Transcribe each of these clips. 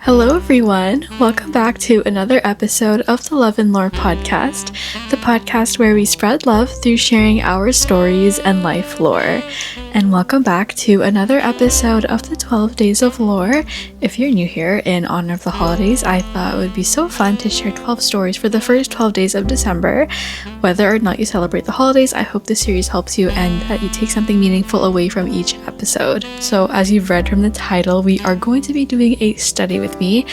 Hello everyone! Welcome back to another episode of the Love and Lore podcast, the podcast where we spread love through sharing our stories and life lore. And welcome back to another episode of the 12 Days of Lore. If you're new here, in honor of the holidays, I thought it would be so fun to share 12 stories for the first 12 days of December. Whether or not you celebrate the holidays, I hope this series helps you and that you take something meaningful away from each episode. So as you've read from the title, we are going to be doing a study with me.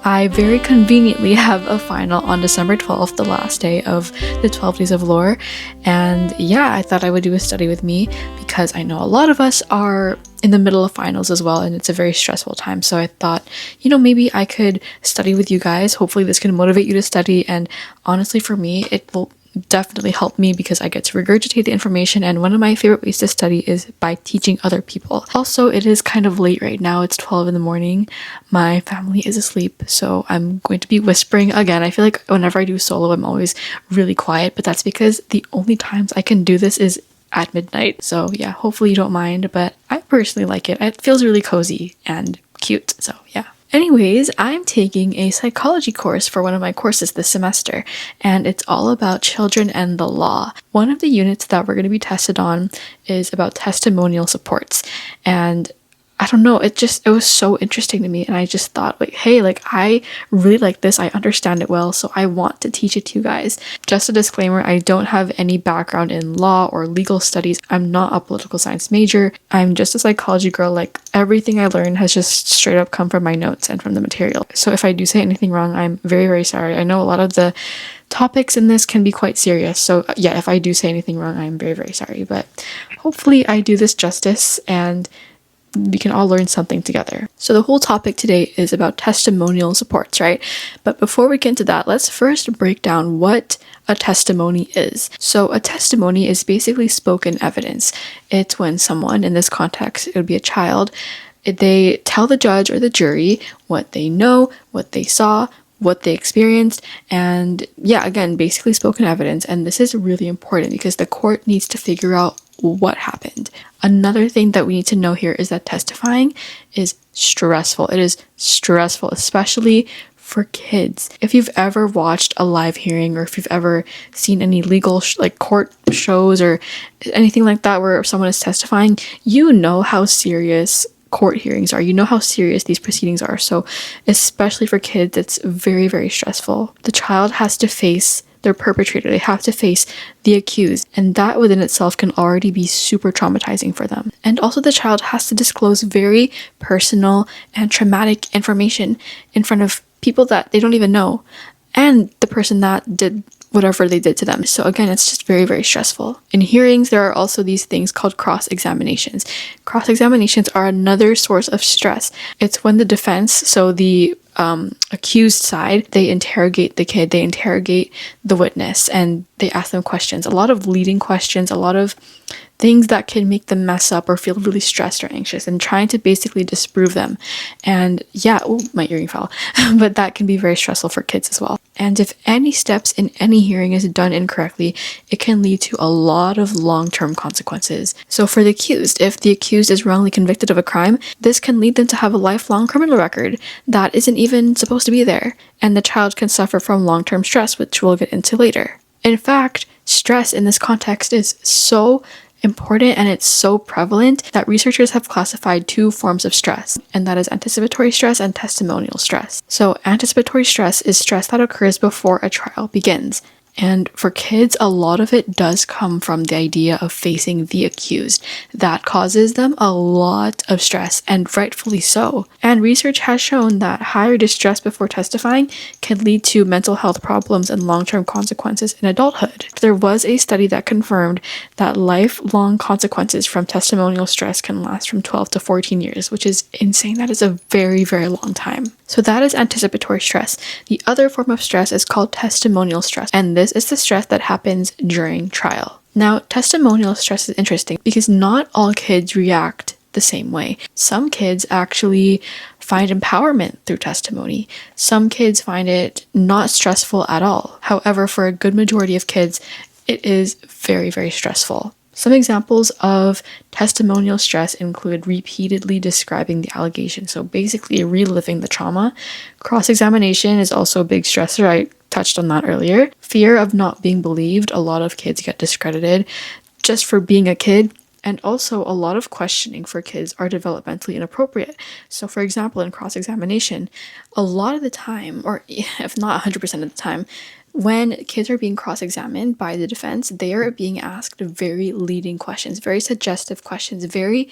I very conveniently have a final on December 12th, the last day of the 12 Days of Lore. And yeah, I thought I would do a study with me because I know a lot of us are in the middle of finals as well, and it's a very stressful time. So I thought, maybe I could study with you guys. Hopefully this can motivate you to study. And honestly, for me, it will definitely help me because I get to regurgitate the information, and one of my favorite ways to study is by teaching other people. Also, it is kind of late right now. It's 12 in the morning. My family is asleep, so I'm going to be whispering again. I feel like whenever I do solo, I'm always really quiet, but that's because the only times I can do this is at midnight. So yeah, hopefully you don't mind, but I personally like it. It feels really cozy and cute, so yeah. Anyways, I'm taking a psychology course for one of my courses this semester, and it's all about children and the law. One of the units that we're going to be tested on is about testimonial supports, and I don't know, it was so interesting to me, and I just thought, I really like this, I understand it well, so I want to teach it to you guys. Just a disclaimer, I don't have any background in law or legal studies. I'm not a political science major. I'm just a psychology girl. Like, everything I learned has just straight up come from my notes and from the material. So if I do say anything wrong, I'm very, very sorry. I know a lot of the topics in this can be quite serious, so yeah, if I do say anything wrong, I'm very, very sorry, but hopefully I do this justice and we can all learn something together. So the whole topic today is about testimonial supports, right? But before we get into that, let's first break down what a testimony is. So a testimony is basically spoken evidence. It's when someone, in this context, it would be a child, they tell the judge or the jury what they know, what they saw, what they experienced, and yeah, again, basically spoken evidence. And this is really important because the court needs to figure out what happened. Another thing that we need to know here is that testifying is stressful. It is stressful, especially for kids. If you've ever watched a live hearing, or if you've ever seen any legal court shows or anything like that where someone is testifying, you know how serious court hearings are. You know how serious these proceedings are. So especially for kids, it's very, very stressful. The child has to face their perpetrator. They have to face the accused, and that within itself can already be super traumatizing for them. And also the child has to disclose very personal and traumatic information in front of people that they don't even know, and the person that did whatever they did to them. So again, it's just very, very stressful. In hearings, there are also these things called cross-examinations. Cross-examinations are another source of stress. It's when the defense, so the accused side, they interrogate the kid, they interrogate the witness, and they ask them questions. A lot of leading questions, a lot of things that can make them mess up or feel really stressed or anxious, and trying to basically disprove them. And yeah, my earring fell. But that can be very stressful for kids as well. And if any steps in any hearing is done incorrectly, it can lead to a lot of long-term consequences. So for the accused, if the accused is wrongly convicted of a crime, this can lead them to have a lifelong criminal record that isn't even supposed to be there. And the child can suffer from long-term stress, which we'll get into later. In fact, stress in this context is so important and it's so prevalent that researchers have classified two forms of stress, and that is anticipatory stress and testimonial stress. So anticipatory stress is stress that occurs before a trial begins. And for kids, a lot of it does come from the idea of facing the accused. That causes them a lot of stress, and rightfully so. And research has shown that higher distress before testifying can lead to mental health problems and long-term consequences in adulthood. There was a study that confirmed that lifelong consequences from testimonial stress can last from 12 to 14 years, which is insane. That is a very, very long time. So that is anticipatory stress. The other form of stress is called testimonial stress, and this is the stress that happens during trial. Now, testimonial stress is interesting because not all kids react the same way. Some kids actually find empowerment through testimony. Some kids find it not stressful at all. However, for a good majority of kids, it is very, very stressful. Some examples of testimonial stress include repeatedly describing the allegation, so basically reliving the trauma. Cross-examination is also a big stressor. I touched on that earlier. Fear of not being believed. A lot of kids get discredited just for being a kid. And also, a lot of questioning for kids are developmentally inappropriate. So, for example, in cross-examination, a lot of the time, or if not 100% of the time, when kids are being cross-examined by the defense, they are being asked very leading questions, very suggestive questions, very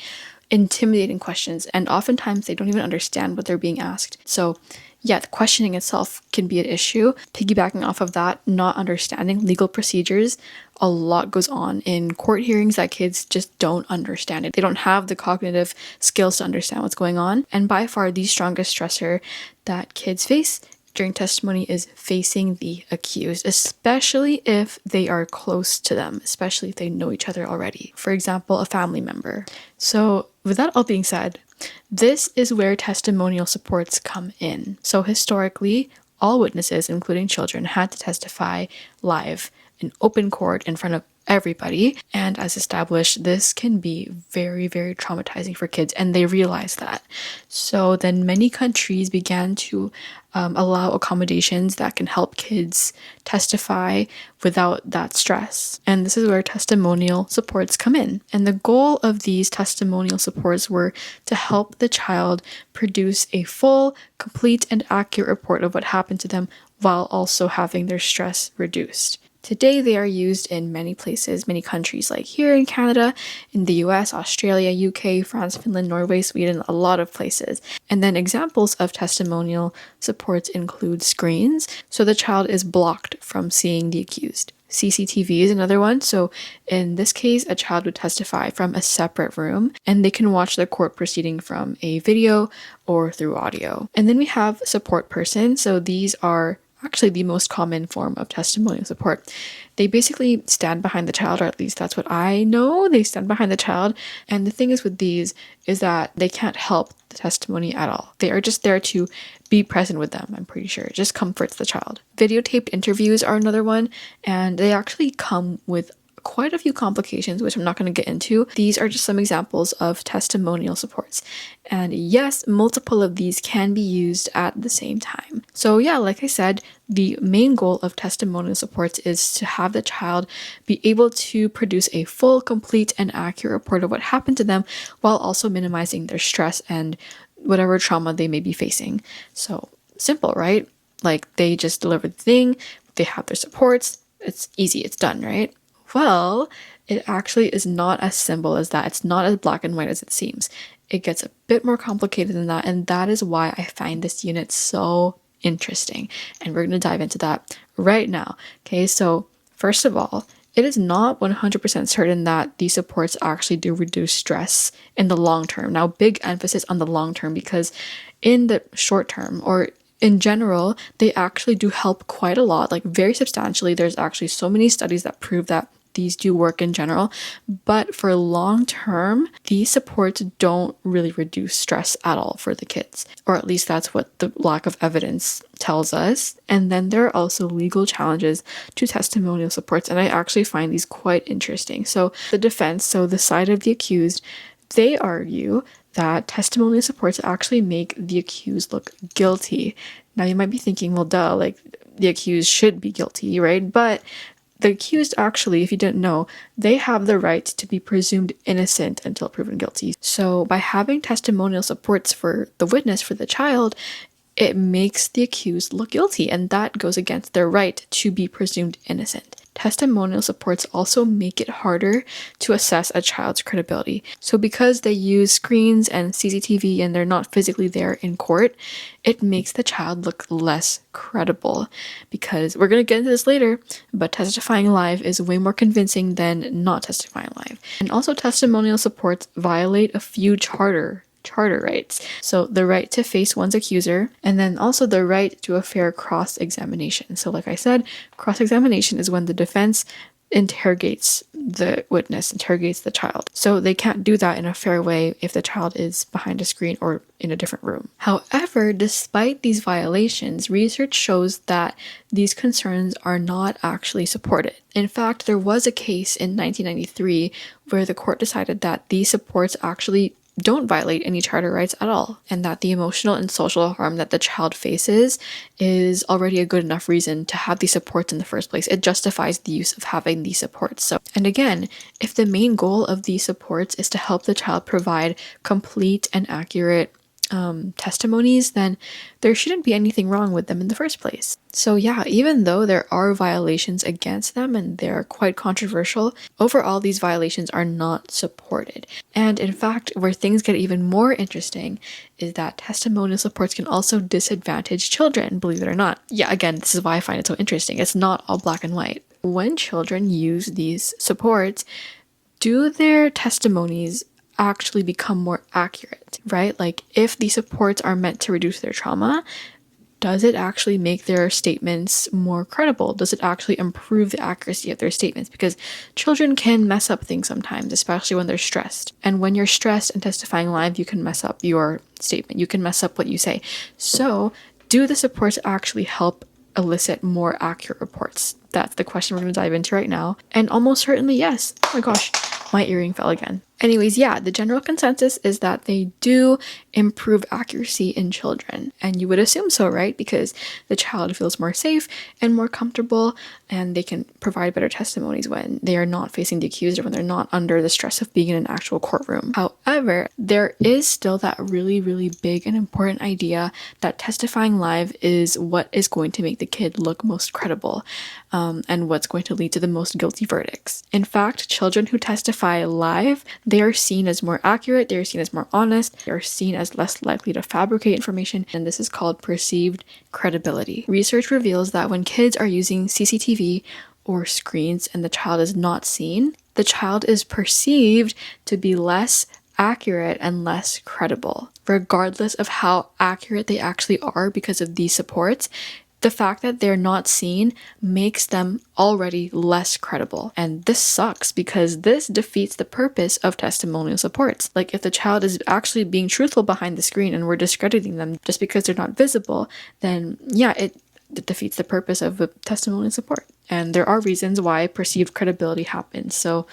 intimidating questions, and oftentimes they don't even understand what they're being asked. So yeah, the questioning itself can be an issue. Piggybacking off of that, not understanding legal procedures, a lot goes on in court hearings that kids just don't understand it. They don't have the cognitive skills to understand what's going on. And by far, the strongest stressor that kids face during testimony is facing the accused, especially if they are close to them, especially if they know each other already. For example, a family member. So with that all being said, this is where testimonial supports come in. So historically, all witnesses, including children, had to testify live in open court in front of everybody. And as established, this can be very, very traumatizing for kids, and they realize that. So then many countries began to allow accommodations that can help kids testify without that stress. And this is where testimonial supports come in. And the goal of these testimonial supports were to help the child produce a full, complete, and accurate report of what happened to them while also having their stress reduced. Today, they are used in many places, many countries, like here in Canada, in the US, Australia, UK, France, Finland, Norway, Sweden, a lot of places. And then examples of testimonial supports include screens, so the child is blocked from seeing the accused. CCTV is another one. So in this case, a child would testify from a separate room and they can watch the court proceeding from a video or through audio. And then we have support person. So these are actually the most common form of testimonial support. They basically stand behind the child, or at least that's what I know. They stand behind the child. And the thing is with these is that they can't help the testimony at all. They are just there to be present with them, I'm pretty sure. It just comforts the child. Videotaped interviews are another one, and they actually come with quite a few complications, which I'm not going to get into. These are just some examples of testimonial supports. And yes, multiple of these can be used at the same time. So yeah, like I said, the main goal of testimonial supports is to have the child be able to produce a full, complete, and accurate report of what happened to them while also minimizing their stress and whatever trauma they may be facing. So simple, right? Like they just deliver the thing, they have their supports, it's easy, it's done, right? Well, it actually is not as simple as that. It's not as black and white as it seems. It gets a bit more complicated than that, and that is why I find this unit so interesting. And we're going to dive into that right now. Okay, so first of all, it is not 100% certain that these supports actually do reduce stress in the long term. Now, big emphasis on the long term, because in the short term, or in general, they actually do help quite a lot, like very substantially. There's actually so many studies that prove that these do work in general, but for long term, these supports don't really reduce stress at all for the kids, or at least that's what the lack of evidence tells us. And then there are also legal challenges to testimonial supports, and I actually find these quite interesting. So the defense, so the side of the accused, they argue that testimonial supports actually make the accused look guilty. Now you might be thinking, well, duh, like the accused should be guilty, right? But the accused actually, if you didn't know, they have the right to be presumed innocent until proven guilty. So by having testimonial supports for the witness, for the child, it makes the accused look guilty, and that goes against their right to be presumed innocent. Testimonial supports also make it harder to assess a child's credibility. So because they use screens and CCTV and they're not physically there in court, it makes the child look less credible. Because we're going to get into this later, but testifying live is way more convincing than not testifying live. And also testimonial supports violate a few charter rights. So the right to face one's accuser, and then also the right to a fair cross-examination. So like I said, cross-examination is when the defense interrogates the witness, interrogates the child. So they can't do that in a fair way if the child is behind a screen or in a different room. However, despite these violations, research shows that these concerns are not actually supported. In fact, there was a case in 1993 where the court decided that these supports actually don't violate any charter rights at all, and that the emotional and social harm that the child faces is already a good enough reason to have these supports in the first place. It justifies the use of having these supports. So, and again, if the main goal of these supports is to help the child provide complete and accurate testimonies, then there shouldn't be anything wrong with them in the first place. So yeah, even though there are violations against them and they're quite controversial, overall these violations are not supported. And in fact, where things get even more interesting is that testimonial supports can also disadvantage children, believe it or not. Yeah, again, this is why I find it so interesting. It's not all black and white. When children use these supports, do their testimonies actually become more accurate, right? Like if these supports are meant to reduce their trauma, does it actually make their statements more credible? Does it actually improve the accuracy of their statements? Because children can mess up things sometimes, especially when they're stressed. And when you're stressed and testifying live, you can mess up your statement. You can mess up what you say. So do the supports actually help elicit more accurate reports? That's the question we're going to dive into right now. And almost certainly yes. Oh my gosh, my earring fell again. Anyways, yeah, the general consensus is that they do improve accuracy in children. And you would assume so, right? Because the child feels more safe and more comfortable, and they can provide better testimonies when they are not facing the accused or when they're not under the stress of being in an actual courtroom. However, there is still that really, really big and important idea that testifying live is what is going to make the kid look most credible, and what's going to lead to the most guilty verdicts. In fact, children who testify live, they are seen as more accurate, they are seen as more honest, they are seen as less likely to fabricate information, and this is called perceived credibility. Research reveals that when kids are using CCTV or screens and the child is not seen, the child is perceived to be less accurate and less credible, regardless of how accurate they actually are because of these supports. The fact that they're not seen makes them already less credible. And this sucks because this defeats the purpose of testimonial supports. Like if the child is actually being truthful behind the screen and we're discrediting them just because they're not visible, then yeah, it defeats the purpose of a testimonial support. And there are reasons why perceived credibility happens. So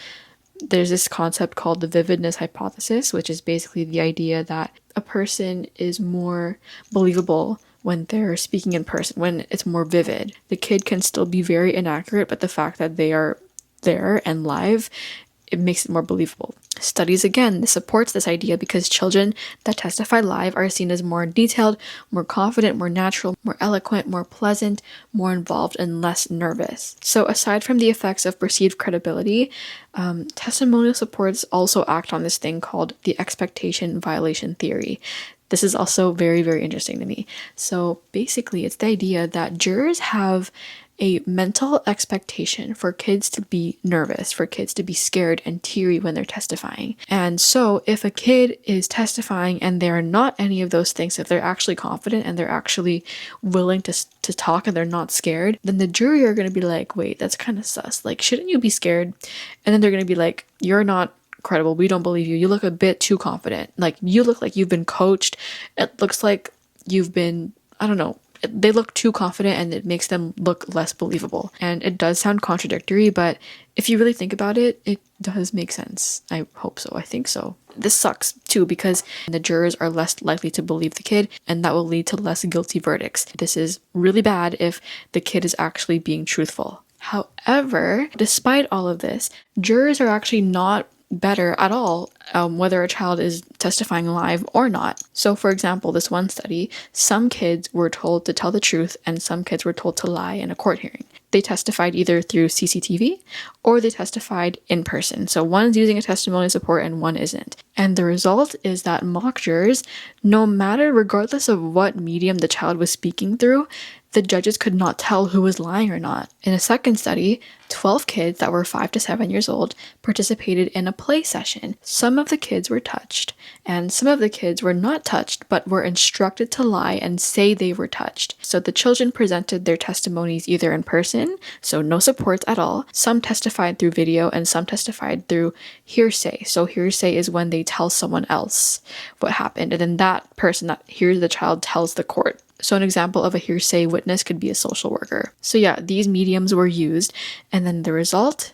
there's this concept called the vividness hypothesis, which is basically the idea that a person is more believable when they're speaking in person, when it's more vivid. The kid can still be very inaccurate, but the fact that they are there and live, it makes it more believable. Studies, again, this supports this idea because children that testify live are seen as more detailed, more confident, more natural, more eloquent, more pleasant, more involved, and less nervous. So aside from the effects of perceived credibility, testimonial supports also act on this thing called the expectation violation theory. This is also very, very interesting to me. So basically, it's the idea that jurors have a mental expectation for kids to be nervous, for kids to be scared and teary when they're testifying. And so if a kid is testifying and they're not any of those things, if they're actually confident and they're actually willing to talk and they're not scared, then the jury are going to be like, wait, that's kind of sus. Like, shouldn't you be scared? And then they're going to be like, you're not credible. We don't believe you. You look a bit too confident. Like, you look like you've been coached. It looks like you've been, I don't know, they look too confident and it makes them look less believable. And it does sound contradictory, but if you really think about it, it does make sense. I hope so. I think so. This sucks too because the jurors are less likely to believe the kid, and that will lead to less guilty verdicts. This is really bad if the kid is actually being truthful. However, despite all of this, jurors are actually not better at all, whether a child is testifying live or not. So for example, this one study, some kids were told to tell the truth and some kids were told to lie in a court hearing. They testified either through CCTV or they testified in person. So one's using a testimonial support and one isn't. And the result is that mock jurors, regardless of what medium the child was speaking through, the judges could not tell who was lying or not. In a second study, 12 kids that were 5 to 7 years old participated in a play session. Some of the kids were touched, and some of the kids were not touched, but were instructed to lie and say they were touched. So the children presented their testimonies either in person, so no supports at all. Some testified through video, and some testified through hearsay. So hearsay is when they tell someone else what happened, and then that person that hears the child tells the court. So an example of a hearsay witness could be a social worker. So yeah, these mediums were used, and then the result,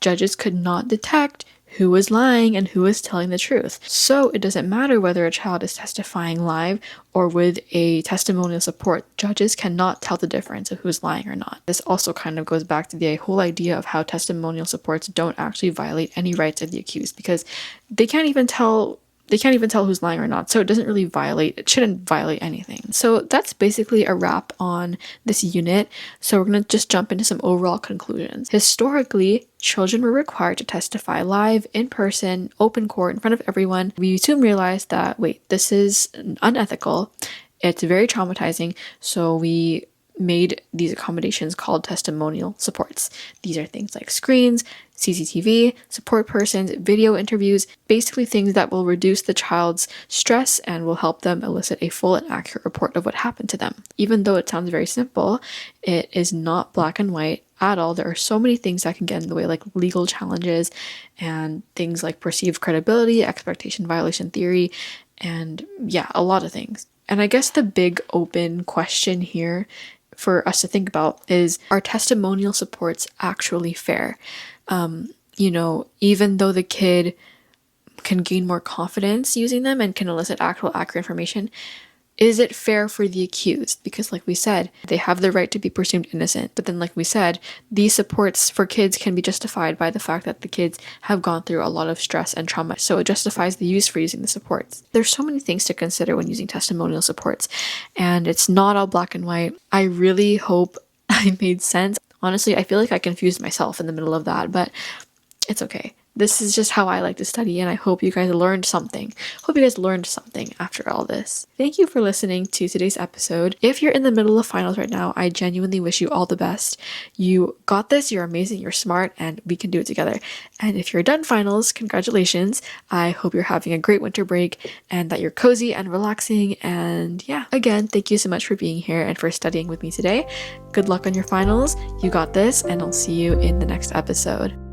judges could not detect who was lying and who was telling the truth. So it doesn't matter whether a child is testifying live or with a testimonial support, judges cannot tell the difference of who's lying or not. This also kind of goes back to the whole idea of how testimonial supports don't actually violate any rights of the accused, because they can't even tell who's lying or not. So it shouldn't violate anything. So that's basically a wrap on this unit. So we're going to just jump into some overall conclusions. Historically, children were required to testify live, in person, open court, in front of everyone. We soon realized that, this is unethical. It's very traumatizing. So we made these accommodations called testimonial supports. These are things like screens, CCTV, support persons, video interviews, basically things that will reduce the child's stress and will help them elicit a full and accurate report of what happened to them. Even though it sounds very simple, it is not black and white at all. There are so many things that can get in the way, like legal challenges and things like perceived credibility, expectation violation theory, and a lot of things. And I guess the big open question here for us to think about is, are testimonial supports actually fair? Even though the kid can gain more confidence using them and can elicit actual accurate information, is it fair for the accused? Because like we said, they have the right to be presumed innocent. But then like we said, these supports for kids can be justified by the fact that the kids have gone through a lot of stress and trauma. So it justifies the use for using the supports. There's so many things to consider when using testimonial supports. And it's not all black and white. I really hope I made sense. Honestly, I feel like I confused myself in the middle of that, but it's okay. This is just how I like to study, and I hope you guys learned something. After all this. Thank you for listening to today's episode. If you're in the middle of finals right now, I genuinely wish you all the best. You got this, you're amazing, you're smart, and we can do it together. And if you're done finals, congratulations. I hope you're having a great winter break and that you're cozy and relaxing. And again, thank you so much for being here and for studying with me today. Good luck on your finals. You got this, and I'll see you in the next episode.